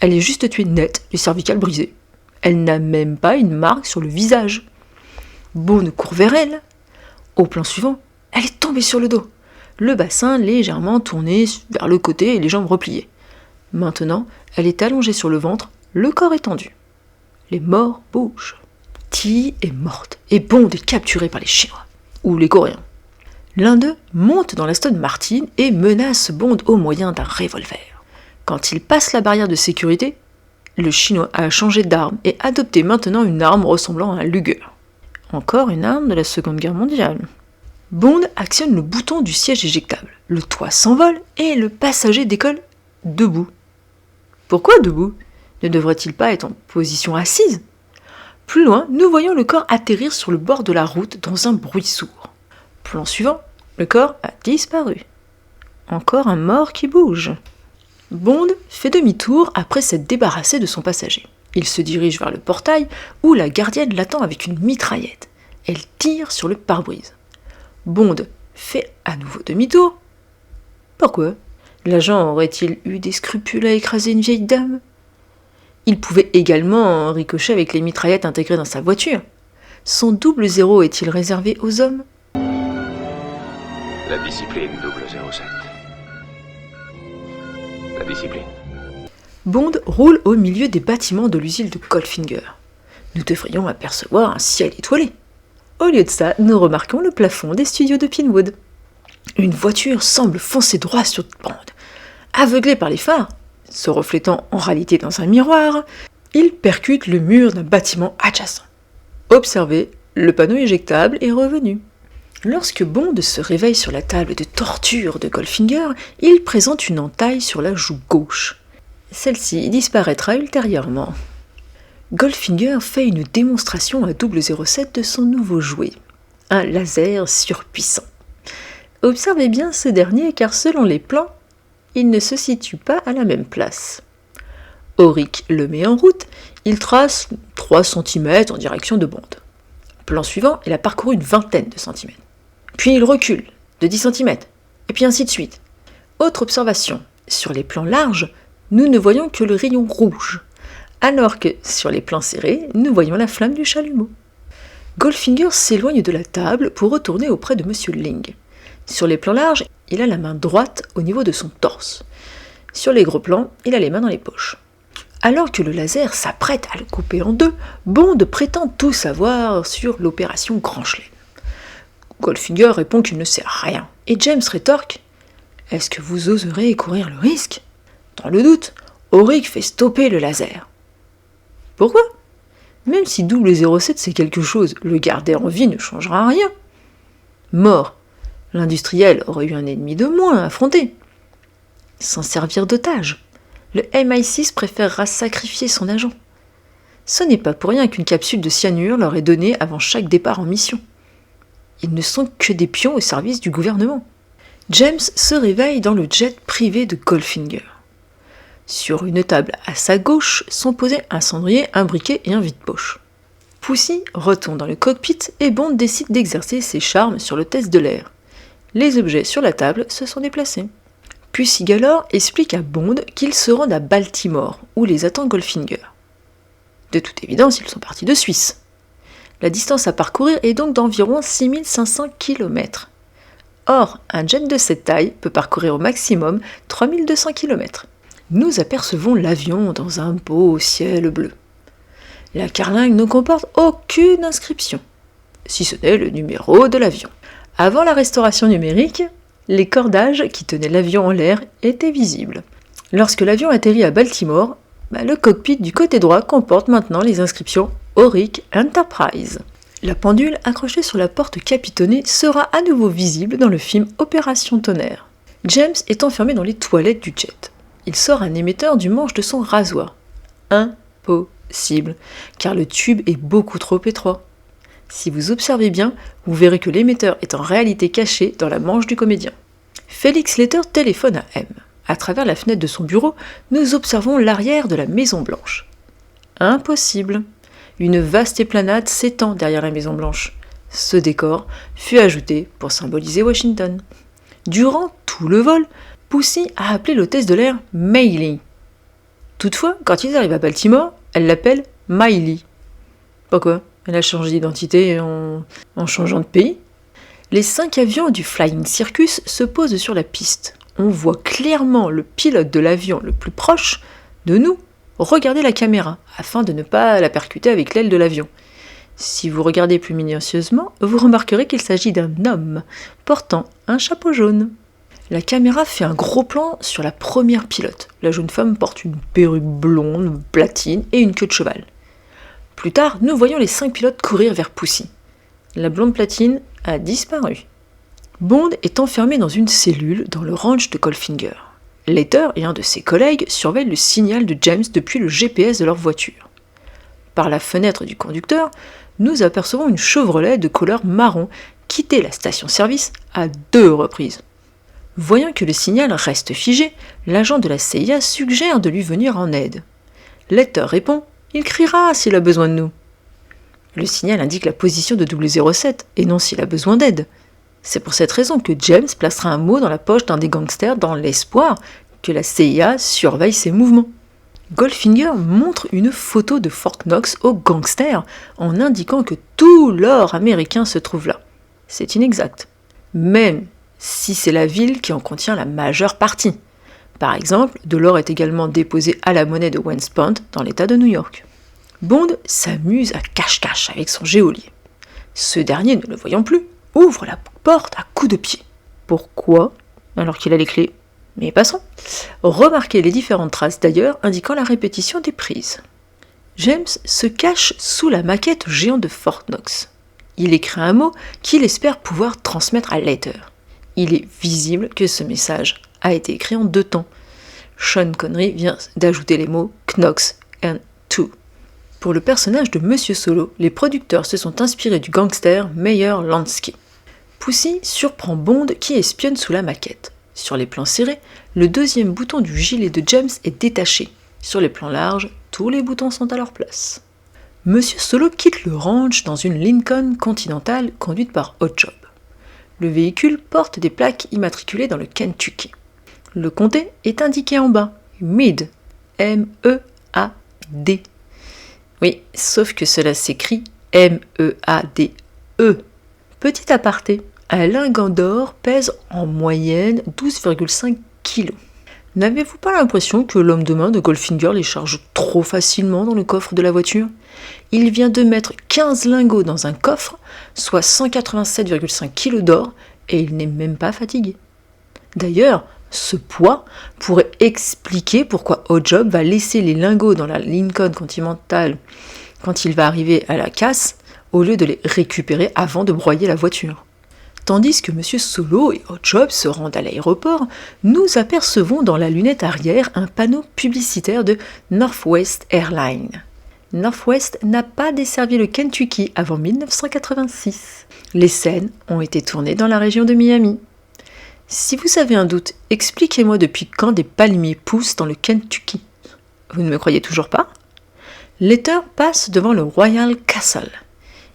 Elle est juste tuée net, les cervicales brisées. Elle n'a même pas une marque sur le visage. Bond court vers elle. Au plan suivant, elle est tombée sur le dos. Le bassin légèrement tourné vers le côté et les jambes repliées. Maintenant, elle est allongée sur le ventre, le corps étendu. Les morts bougent. Tilly est morte et Bond est capturé par les Chinois, ou les Coréens. L'un d'eux monte dans l'Aston Martin et menace Bond au moyen d'un revolver. Quand il passe la barrière de sécurité, le Chinois a changé d'arme et adopté maintenant une arme ressemblant à un Luger. Encore une arme de la Seconde Guerre mondiale. Bond actionne le bouton du siège éjectable. Le toit s'envole et le passager décolle debout. Pourquoi debout ? Ne devrait-il pas être en position assise ? Plus loin, nous voyons le corps atterrir sur le bord de la route dans un bruit sourd. Plan suivant, le corps a disparu. Encore un mort qui bouge. Bond fait demi-tour après s'être débarrassé de son passager. Il se dirige vers le portail où la gardienne l'attend avec une mitraillette. Elle tire sur le pare-brise. Bond fait à nouveau demi-tour. Pourquoi ? L'agent aurait-il eu des scrupules à écraser une vieille dame ? Il pouvait également ricocher avec les mitraillettes intégrées dans sa voiture. Son double 0 est-il réservé aux hommes ? La discipline, 007. La discipline. Bond roule au milieu des bâtiments de l'usine de Goldfinger. Nous devrions apercevoir un ciel étoilé. Au lieu de ça, nous remarquons le plafond des studios de Pinewood. Une voiture semble foncer droit sur Bond. Aveuglé par les phares, se reflétant en réalité dans un miroir, il percute le mur d'un bâtiment adjacent. Observez, le panneau éjectable est revenu. Lorsque Bond se réveille sur la table de torture de Goldfinger, il présente une entaille sur la joue gauche. Celle-ci disparaîtra ultérieurement. Goldfinger fait une démonstration à 007 de son nouveau jouet, un laser surpuissant. Observez bien ce dernier car selon les plans, il ne se situe pas à la même place. Auric le met en route, il trace 3 cm en direction de Bond. Plan suivant, il a parcouru une vingtaine de centimètres. Puis il recule de 10 cm, et puis ainsi de suite. Autre observation, sur les plans larges, nous ne voyons que le rayon rouge, alors que sur les plans serrés, nous voyons la flamme du chalumeau. Goldfinger s'éloigne de la table pour retourner auprès de Monsieur Ling. Sur les plans larges, il a la main droite au niveau de son torse. Sur les gros plans, il a les mains dans les poches. Alors que le laser s'apprête à le couper en 2, Bond prétend tout savoir sur l'opération Grand Chelem. Goldfinger répond qu'il ne sait rien, et James rétorque Est-ce que vous oserez courir le risque ? Dans le doute, Auric fait stopper le laser. Pourquoi ? Même si 007 c'est quelque chose, le garder en vie ne changera rien. Mort, l'industriel aurait eu un ennemi de moins à affronter. S'en servir d'otage. Le MI6 préférera sacrifier son agent. Ce n'est pas pour rien qu'une capsule de cyanure leur est donnée avant chaque départ en mission. Ils ne sont que des pions au service du gouvernement. James se réveille dans le jet privé de Goldfinger. Sur une table à sa gauche sont posés un cendrier, un briquet et un vide-poche. Pussy retourne dans le cockpit et Bond décide d'exercer ses charmes sur le test de l'air. Les objets sur la table se sont déplacés. Pussy Galore explique à Bond qu'ils se rendent à Baltimore, où les attend Goldfinger. De toute évidence, ils sont partis de Suisse. La distance à parcourir est donc d'environ 6500 km. Or, un jet de cette taille peut parcourir au maximum 3200 km. Nous apercevons l'avion dans un beau ciel bleu. La carlingue ne comporte aucune inscription, si ce n'est le numéro de l'avion. Avant la restauration numérique, les cordages qui tenaient l'avion en l'air étaient visibles. Lorsque l'avion atterrit à Baltimore, le cockpit du côté droit comporte maintenant les inscriptions Auric Enterprise. La pendule accrochée sur la porte capitonnée sera à nouveau visible dans le film Opération Tonnerre. James est enfermé dans les toilettes du jet. Il sort un émetteur du manche de son rasoir. Impossible, car le tube est beaucoup trop étroit. Si vous observez bien, vous verrez que l'émetteur est en réalité caché dans la manche du comédien. Félix Leiter téléphone à M. À travers la fenêtre de son bureau, nous observons l'arrière de la Maison Blanche. Impossible. Une vaste esplanade s'étend derrière la Maison Blanche. Ce décor fut ajouté pour symboliser Washington. Durant tout le vol, Pussy a appelé l'hôtesse de l'air Maylie. Toutefois, quand ils arrivent à Baltimore, elle l'appelle Miley. Pourquoi ? Elle a changé d'identité en changeant de pays. Les 5 avions du Flying Circus se posent sur la piste. On voit clairement le pilote de l'avion le plus proche de nous regarder la caméra, afin de ne pas la percuter avec l'aile de l'avion. Si vous regardez plus minutieusement, vous remarquerez qu'il s'agit d'un homme portant un chapeau jaune. La caméra fait un gros plan sur la première pilote. La jeune femme porte une perruque blonde, platine et une queue de cheval. Plus tard, nous voyons les 5 pilotes courir vers Pussy. La blonde platine a disparu. Bond est enfermé dans une cellule dans le ranch de Goldfinger. Leiter et un de ses collègues surveillent le signal de James depuis le GPS de leur voiture. Par la fenêtre du conducteur, nous apercevons une Chevrolet de couleur marron quitter la station-service à 2 reprises. Voyant que le signal reste figé, l'agent de la CIA suggère de lui venir en aide. Leiter répond « Il criera s'il a besoin de nous ». Le signal indique la position de 007 et non s'il a besoin d'aide. C'est pour cette raison que James placera un mot dans la poche d'un des gangsters dans l'espoir que la CIA surveille ses mouvements. Goldfinger montre une photo de Fort Knox aux gangsters en indiquant que tout l'or américain se trouve là. C'est inexact, même si c'est la ville qui en contient la majeure partie. Par exemple, de l'or est également déposé à la monnaie de West Point dans l'État de New York. Bond s'amuse à cache-cache avec son geôlier. Ce dernier, ne le voyant plus, ouvre la porte à coups de pied. Pourquoi ? Alors qu'il a les clés. Mais passons. Remarquez les différentes traces d'ailleurs indiquant la répétition des prises. James se cache sous la maquette géante de Fort Knox. Il écrit un mot qu'il espère pouvoir transmettre à Leiter. Il est visible que ce message a été écrit en 2 temps. Sean Connery vient d'ajouter les mots Knox and 2. Pour le personnage de Monsieur Solo, les producteurs se sont inspirés du gangster Meyer Lansky. Pussy surprend Bond qui espionne sous la maquette. Sur les plans serrés, le 2e bouton du gilet de James est détaché. Sur les plans larges, tous les boutons sont à leur place. Monsieur Solo quitte le ranch dans une Lincoln Continental conduite par Hot Job. Le véhicule porte des plaques immatriculées dans le Kentucky. Le comté est indiqué en bas, Meade, M-E-A-D. Oui, sauf que cela s'écrit M-E-A-D-E. Petit aparté, un lingot d'or pèse en moyenne 12,5 kg. N'avez-vous pas l'impression que l'homme de main de Goldfinger les charge trop facilement dans le coffre de la voiture ? Il vient de mettre 15 lingots dans un coffre, soit 187,5 kg d'or, et il n'est même pas fatigué. D'ailleurs, Ce poids pourrait expliquer pourquoi Oddjob va laisser les lingots dans la Lincoln Continental quand il va arriver à la casse, au lieu de les récupérer avant de broyer la voiture. Tandis que M. Solo et Oddjob se rendent à l'aéroport, nous apercevons dans la lunette arrière un panneau publicitaire de Northwest Airlines. Northwest n'a pas desservi le Kentucky avant 1986. Les scènes ont été tournées dans la région de Miami. Si vous avez un doute, expliquez-moi depuis quand des palmiers poussent dans le Kentucky. Vous ne me croyez toujours pas ? Letter passe devant le Royal Castle.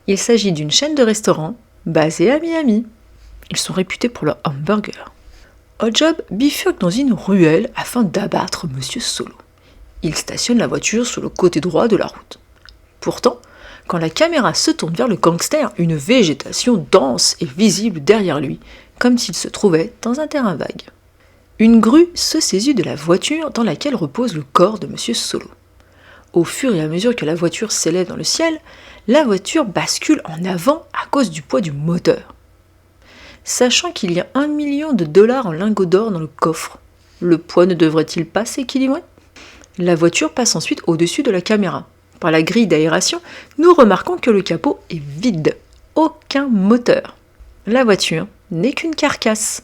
Il s'agit d'une chaîne de restaurants basée à Miami. Ils sont réputés pour leur hamburger. Oddjob bifurque dans une ruelle afin d'abattre M. Solo. Il stationne la voiture sur le côté droit de la route. Pourtant, quand la caméra se tourne vers le gangster, une végétation dense est visible derrière lui, comme s'il se trouvait dans un terrain vague. Une grue se saisit de la voiture dans laquelle repose le corps de M. Solo. Au fur et à mesure que la voiture s'élève dans le ciel, la voiture bascule en avant à cause du poids du moteur. Sachant qu'il y a $1 million en lingots d'or dans le coffre, le poids ne devrait-il pas s'équilibrer ? La voiture passe ensuite au-dessus de la caméra. Par la grille d'aération, nous remarquons que le capot est vide, aucun moteur. La voiture n'est qu'une carcasse.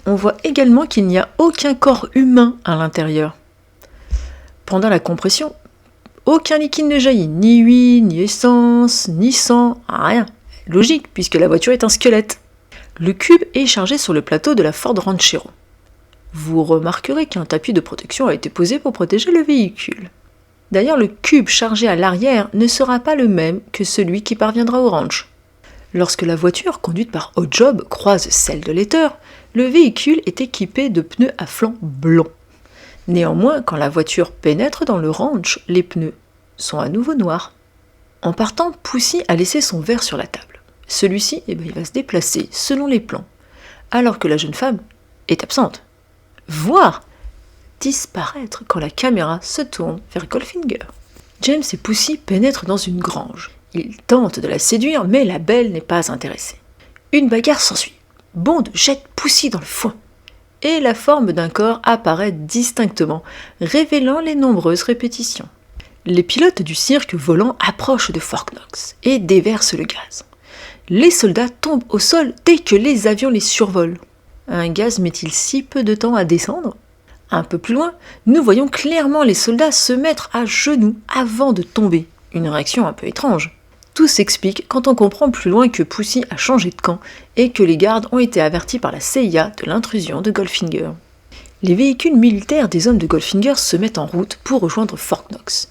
On voit également qu'il n'y a aucun corps humain à l'intérieur. Pendant la compression, aucun liquide ne jaillit, ni huile, ni essence, ni sang, rien. Logique, puisque la voiture est un squelette. Le cube est chargé sur le plateau de la Ford Ranchero. Vous remarquerez qu'un tapis de protection a été posé pour protéger le véhicule. D'ailleurs, le cube chargé à l'arrière ne sera pas le même que celui qui parviendra au ranch. Lorsque la voiture conduite par Oddjob croise celle de Letter, le véhicule est équipé de pneus à flanc blanc. Néanmoins, quand la voiture pénètre dans le ranch, les pneus sont à nouveau noirs. En partant, Pussy a laissé son verre sur la table. Celui-ci, il va se déplacer selon les plans, alors que la jeune femme est absente. Voire disparaître quand la caméra se tourne vers Goldfinger. James et Pussy pénètrent dans une grange. Ils tentent de la séduire, mais la belle n'est pas intéressée. Une bagarre s'ensuit. Bond jette Pussy dans le foin. Et la forme d'un corps apparaît distinctement, révélant les nombreuses répétitions. Les pilotes du cirque volant approchent de Fort Knox et déversent le gaz. Les soldats tombent au sol dès que les avions les survolent. Un gaz met-il si peu de temps à descendre ? Un peu plus loin, nous voyons clairement les soldats se mettre à genoux avant de tomber. Une réaction un peu étrange. Tout s'explique quand on comprend plus loin que Pussy a changé de camp et que les gardes ont été avertis par la CIA de l'intrusion de Goldfinger. Les véhicules militaires des hommes de Goldfinger se mettent en route pour rejoindre Fort Knox.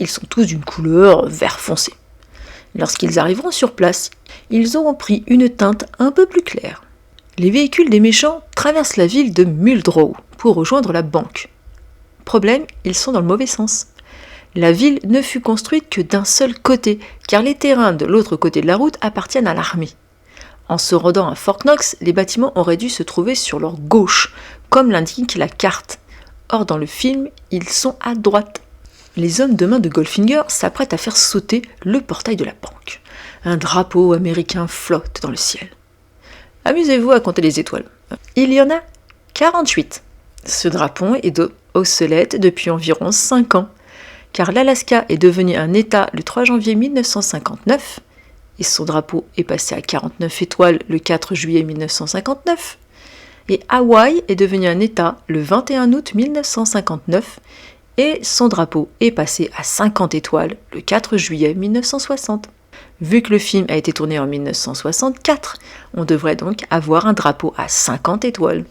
Ils sont tous d'une couleur vert foncé. Lorsqu'ils arriveront sur place, ils auront pris une teinte un peu plus claire. Les véhicules des méchants traversent la ville de Muldrow pour rejoindre la banque. Problème, ils sont dans le mauvais sens. La ville ne fut construite que d'un seul côté, car les terrains de l'autre côté de la route appartiennent à l'armée. En se rendant à Fort Knox, les bâtiments auraient dû se trouver sur leur gauche, comme l'indique la carte. Or, dans le film, ils sont à droite. Les hommes de main de Goldfinger s'apprêtent à faire sauter le portail de la banque. Un drapeau américain flotte dans le ciel. Amusez-vous à compter les étoiles. Il y en a 48. Ce drapeau est obsolète depuis environ 5 ans, car l'Alaska est devenu un État le 3 janvier 1959, et son drapeau est passé à 49 étoiles le 4 juillet 1959, et Hawaï est devenu un État le 21 août 1959, et son drapeau est passé à 50 étoiles le 4 juillet 1960. Vu que le film a été tourné en 1964, on devrait donc avoir un drapeau à 50 étoiles.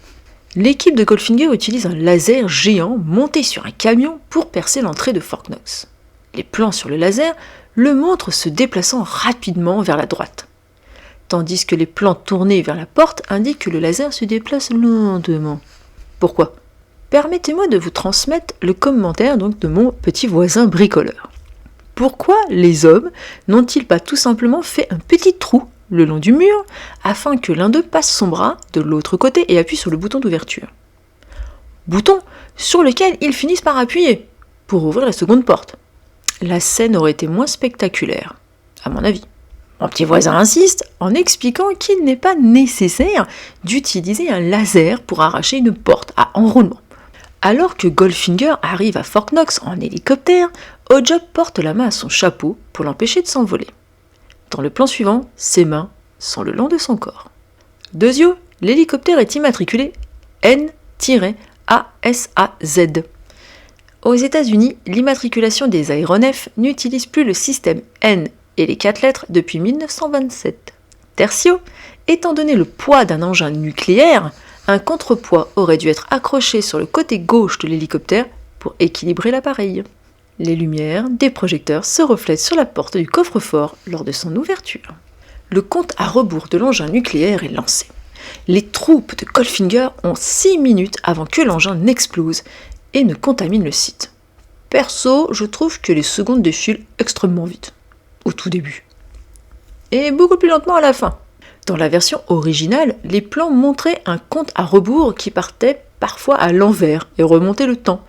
L'équipe de Goldfinger utilise un laser géant monté sur un camion pour percer l'entrée de Fort Knox. Les plans sur le laser le montrent se déplaçant rapidement vers la droite, tandis que les plans tournés vers la porte indiquent que le laser se déplace lentement. Pourquoi ? Permettez-moi de vous transmettre le commentaire de mon petit voisin bricoleur. Pourquoi les hommes n'ont-ils pas tout simplement fait un petit trou le long du mur afin que l'un d'eux passe son bras de l'autre côté et appuie sur le bouton d'ouverture ? Bouton sur lequel ils finissent par appuyer pour ouvrir la seconde porte. La scène aurait été moins spectaculaire, à mon avis. Mon petit voisin insiste en expliquant qu'il n'est pas nécessaire d'utiliser un laser pour arracher une porte à enroulement. Alors que Goldfinger arrive à Fort Knox en hélicoptère, Oddjob porte la main à son chapeau pour l'empêcher de s'envoler. Dans le plan suivant, ses mains sont le long de son corps. Deuxièmement, l'hélicoptère est immatriculé N-ASAZ. Aux États-Unis, l'immatriculation des aéronefs n'utilise plus le système N et les 4 lettres depuis 1927. Tertio, étant donné le poids d'un engin nucléaire, un contrepoids aurait dû être accroché sur le côté gauche de l'hélicoptère pour équilibrer l'appareil. Les lumières des projecteurs se reflètent sur la porte du coffre-fort lors de son ouverture. Le compte à rebours de l'engin nucléaire est lancé. Les troupes de Goldfinger ont 6 minutes avant que l'engin n'explose et ne contamine le site. Perso, je trouve que les secondes défilent extrêmement vite, au tout début, et beaucoup plus lentement à la fin. Dans la version originale, les plans montraient un compte à rebours qui partait parfois à l'envers et remontait le temps.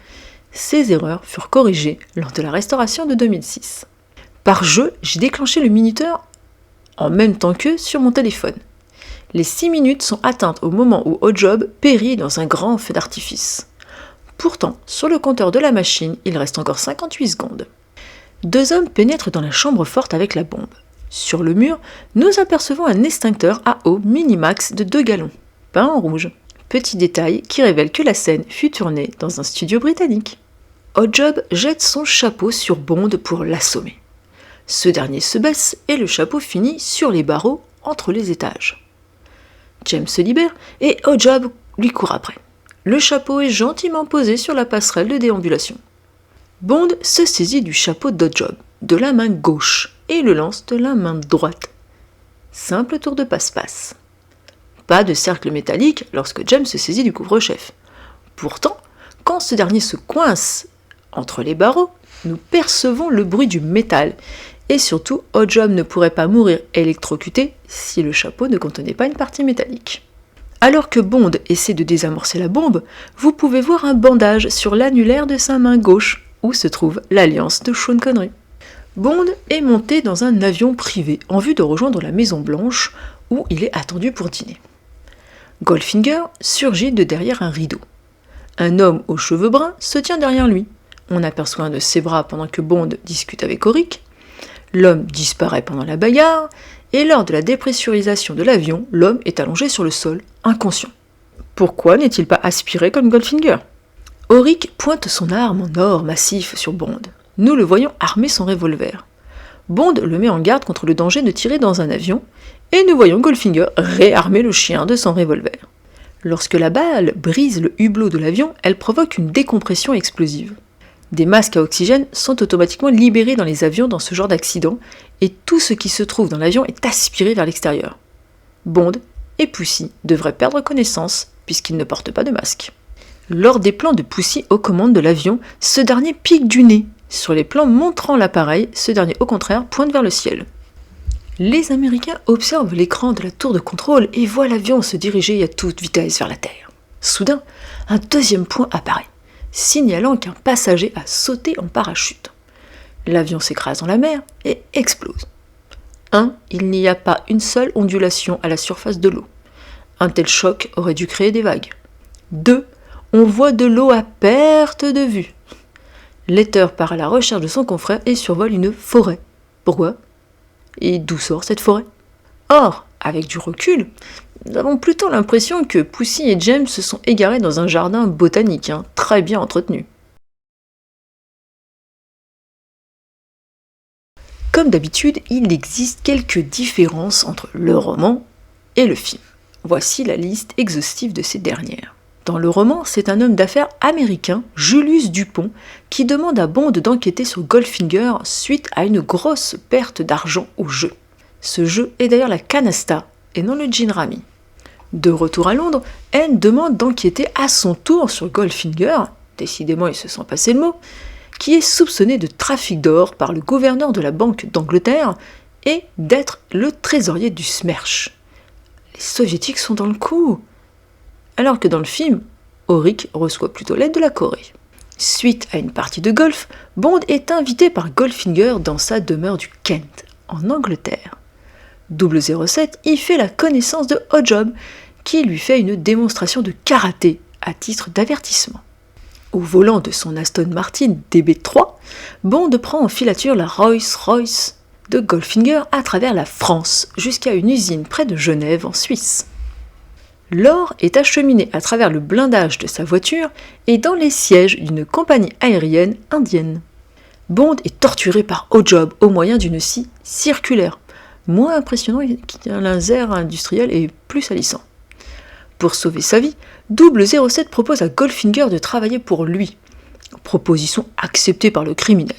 Ces erreurs furent corrigées lors de la restauration de 2006. Par jeu, j'ai déclenché le minuteur en même temps qu'eux sur mon téléphone. Les 6 minutes sont atteintes au moment où Oddjob périt dans un grand feu d'artifice. Pourtant, sur le compteur de la machine, il reste encore 58 secondes. 2 hommes pénètrent dans la chambre forte avec la bombe. Sur le mur, nous apercevons un extincteur à eau minimax de 2 gallons, peint en rouge. Petit détail qui révèle que la scène fut tournée dans un studio britannique. Oddjob jette son chapeau sur Bond pour l'assommer. Ce dernier se baisse et le chapeau finit sur les barreaux entre les étages. James se libère et Oddjob lui court après. Le chapeau est gentiment posé sur la passerelle de déambulation. Bond se saisit du chapeau d'Oddjob, de la main gauche, et le lance de la main droite. Simple tour de passe-passe. Pas de cercle métallique lorsque James se saisit du couvre-chef. Pourtant, quand ce dernier se coince entre les barreaux, nous percevons le bruit du métal, et surtout, Oddjob ne pourrait pas mourir électrocuté si le chapeau ne contenait pas une partie métallique. Alors que Bond essaie de désamorcer la bombe, vous pouvez voir un bandage sur l'annulaire de sa main gauche, où se trouve l'alliance de Sean Connery. Bond est monté dans un avion privé en vue de rejoindre la Maison Blanche, où il est attendu pour dîner. Goldfinger surgit de derrière un rideau. Un homme aux cheveux bruns se tient derrière lui. On aperçoit un de ses bras pendant que Bond discute avec Auric. L'homme disparaît pendant la bagarre, et lors de la dépressurisation de l'avion, l'homme est allongé sur le sol, inconscient. Pourquoi n'est-il pas aspiré comme Goldfinger ? Auric pointe son arme en or massif sur Bond. Nous le voyons armer son revolver. Bond le met en garde contre le danger de tirer dans un avion, et nous voyons Goldfinger réarmer le chien de son revolver. Lorsque la balle brise le hublot de l'avion, elle provoque une décompression explosive. Des masques à oxygène sont automatiquement libérés dans les avions dans ce genre d'accident, et tout ce qui se trouve dans l'avion est aspiré vers l'extérieur. Bond et Pussy devraient perdre connaissance puisqu'ils ne portent pas de masque. Lors des plans de Pussy aux commandes de l'avion, ce dernier pique du nez. Sur les plans montrant l'appareil, ce dernier au contraire pointe vers le ciel. Les Américains observent l'écran de la tour de contrôle et voient l'avion se diriger à toute vitesse vers la Terre. Soudain, un deuxième point apparaît, signalant qu'un passager a sauté en parachute. L'avion s'écrase dans la mer et explose. 1. Il n'y a pas une seule ondulation à la surface de l'eau. Un tel choc aurait dû créer des vagues. 2. On voit de l'eau à perte de vue. Letter part à la recherche de son confrère et survole une forêt. Pourquoi ? Et d'où sort cette forêt ? Or, avec du recul, nous avons plutôt l'impression que Pussy et James se sont égarés dans un jardin botanique, très bien entretenu. Comme d'habitude, il existe quelques différences entre le roman et le film. Voici la liste exhaustive de ces dernières. Dans le roman, c'est un homme d'affaires américain, Julius Dupont, qui demande à Bond d'enquêter sur Goldfinger suite à une grosse perte d'argent au jeu. Ce jeu est d'ailleurs la canasta et non le gin rami. De retour à Londres, Anne demande d'enquêter à son tour sur Goldfinger, décidément il se sent passer le mot, qui est soupçonné de trafic d'or par le gouverneur de la Banque d'Angleterre et d'être le trésorier du Smersh. Les soviétiques sont dans le coup. Alors que dans le film, Auric reçoit plutôt l'aide de la Corée. Suite à une partie de golf, Bond est invité par Goldfinger dans sa demeure du Kent, en Angleterre. 007 y fait la connaissance de Oddjob, qui lui fait une démonstration de karaté à titre d'avertissement. Au volant de son Aston Martin DB3, Bond prend en filature la Rolls-Royce de Goldfinger à travers la France, jusqu'à une usine près de Genève en Suisse. L'or est acheminé à travers le blindage de sa voiture et dans les sièges d'une compagnie aérienne indienne. Bond est torturé par Oddjob au moyen d'une scie circulaire, moins impressionnant qu'un laser industriel et plus salissant. Pour sauver sa vie, 007 propose à Goldfinger de travailler pour lui. Proposition acceptée par le criminel.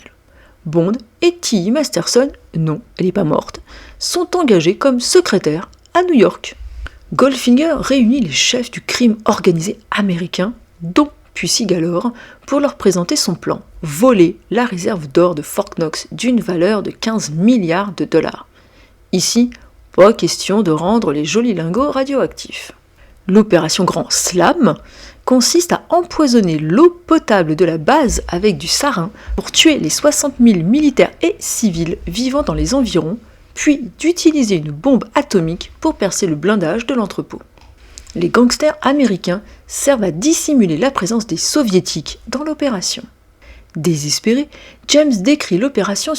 Bond et Tilly Masterson, non, elle n'est pas morte, sont engagés comme secrétaires à New York. Goldfinger réunit les chefs du crime organisé américain, dont Pussy Galore, pour leur présenter son plan, voler la réserve d'or de Fort Knox d'une valeur de 15 milliards de dollars. Ici, pas question de rendre les jolis lingots radioactifs. L'opération Grand Slam consiste à empoisonner l'eau potable de la base avec du sarin pour tuer les 60 000 militaires et civils vivant dans les environs, puis d'utiliser une bombe atomique pour percer le blindage de l'entrepôt. Les gangsters américains servent à dissimuler la présence des soviétiques dans l'opération. Désespéré, James décrit l'opération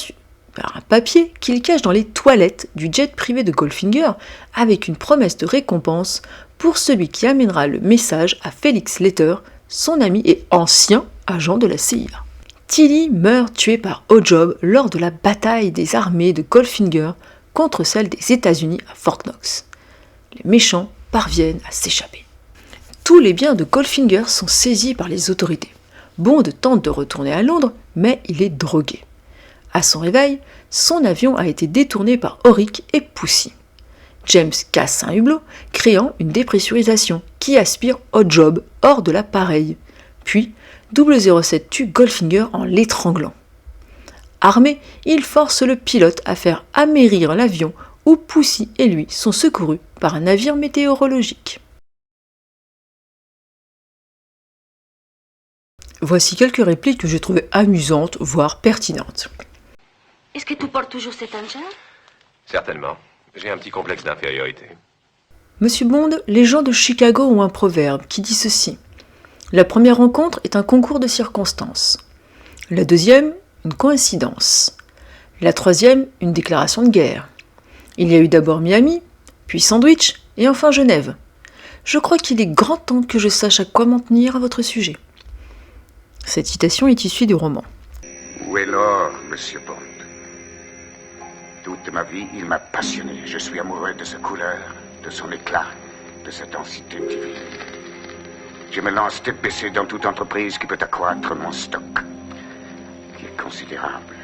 par un papier qu'il cache dans les toilettes du jet privé de Goldfinger avec une promesse de récompense pour celui qui amènera le message à Felix Leiter, son ami et ancien agent de la CIA. Tilly meurt tué par Oddjob lors de la bataille des armées de Goldfinger contre celle des États-Unis à Fort Knox. Les méchants parviennent à s'échapper. Tous les biens de Goldfinger sont saisis par les autorités. Bond tente de retourner à Londres, mais il est drogué. À son réveil, son avion a été détourné par Auric et Pussy. James casse un hublot, créant une dépressurisation qui aspire Oddjob hors de l'appareil. Puis, 007 tue Goldfinger en l'étranglant. Armé, il force le pilote à faire amérir l'avion où Pussy et lui sont secourus par un navire météorologique. Voici quelques répliques que j'ai trouvées amusantes, voire pertinentes. Est-ce que tu portes toujours cet engin? Certainement. J'ai un petit complexe d'infériorité. Monsieur Bond, les gens de Chicago ont un proverbe qui dit ceci. La première rencontre est un concours de circonstances. La deuxième, une coïncidence. La troisième, une déclaration de guerre. Il y a eu d'abord Miami, puis Sandwich, et enfin Genève. Je crois qu'il est grand temps que je sache à quoi m'en tenir à votre sujet. Cette citation est issue du roman. Où est l'or, monsieur Bond? Toute ma vie, il m'a passionné. Je suis amoureux de sa couleur, de son éclat, de sa densité divine. Je me lance tête baissée dans toute entreprise qui peut accroître mon stock, qui est considérable.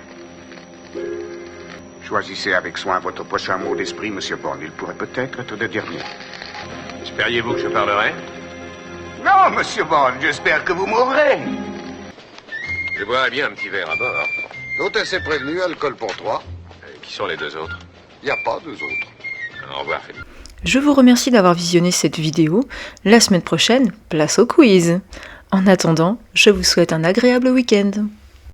Choisissez avec soin votre prochain mot d'esprit, monsieur Bond. Il pourrait peut-être être le dernier. Espériez-vous que je parlerai? Non, monsieur Bond, j'espère que vous mourrez. Je boirai bien un petit verre à bord. Tout est assez prévenu, alcool pour 3. Qui sont les deux autres? Il n'y a pas 2 autres. Au revoir, Félix. Je vous remercie d'avoir visionné cette vidéo. La semaine prochaine, place au quiz. En attendant, je vous souhaite un agréable week-end.